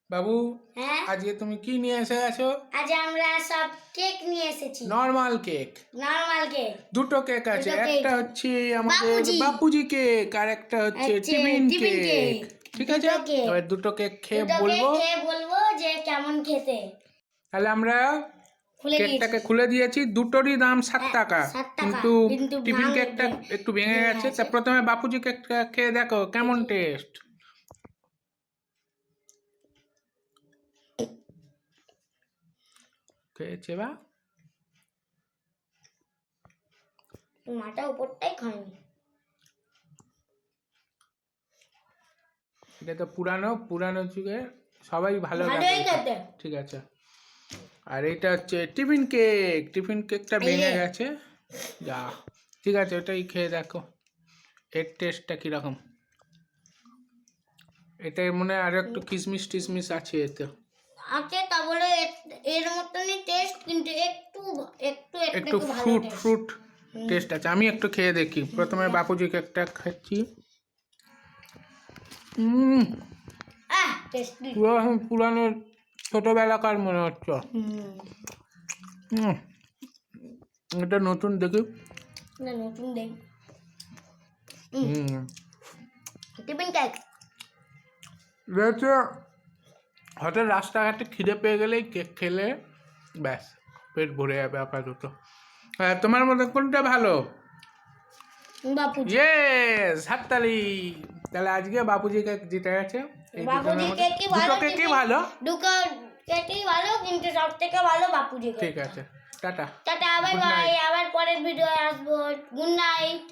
বাবু হ্যাঁ আজকে তুমি কি নিয়ে এসে আছো? আজ আমরা সব কেক নিয়ে এসেছি। Normal cake. নরমাল কেক দুটো কেক আছে, দুটো কেক। একটা হচ্ছে আমাদের বাপুজি। বাপুজি কেক আর একটা হচ্ছে টিফিন কেক। ঠিক আছে, দুটো কেক। এবার দুটো কেক খেয়ে দুটো কেক বলবো। খেয়ে বলবো যে কেমন খেতে। তাহলে আমরা খুলে কেকটাকে দিয়েছি। খুলে দিয়েছি, দুটোরই দাম 7 টাকা, 7 টাকা। কিন্তু টিফিন কেকটা একটু ভেঙে গেছে। তা প্রথমে বাপুজি কেকটা খেয়ে দেখো কেমন টেস্ট। খেয়েছে বা মাটা উপরটাই খায়নি। এটা তো পুরানো যুগে সবাই ভালো ভালোই লাগে। খেতে। ঠিক আছে, আর এটা হচ্ছে টিফিন কেকটা ভেঙে গেছে যা। ঠিক আছে, ওটাই খেয়ে দেখো এর টেস্টটা কিরকম। এটার মনে হয় আরো একটু কিশমিশ টিশমিশ আছে এতে। আছে তা বলে এর মতনই টেস্ট, কিন্তু একটু একটু একটু ভালো ফ্রুট টেস্ট আছে। আমি একটু খেয়ে দেখি। প্রথমে বাপুজি কেকটা খাচ্ছি। টেস্টি। পুরানো ছোটবেলাকার মনে হচ্ছে। এটা নতুন দেখি। না নতুন দেখ। টিফিন কেক রয়েছে হয়তো রাস্তাঘাটে খিদে পেয়ে গেলেই কেক খেলে ব্যাস পেট ভরে যাবে আপাতত। তোমার মধ্যে কোনটা ভালো? বাপুজি। ইয়েস, হাততালি। তাহলে আজকে বাপুজি কেক জিতে গেছে। বাপুজি কেকই ভালো। দুটো কেকই ভালো। দুটো কেকই ভালো, কিন্তু সব থেকে ভালো বাপুজি কেক। ঠিক আছে, টাটা। Tata, bye bye. আবার পরের ভিডিও আসবো। Good night.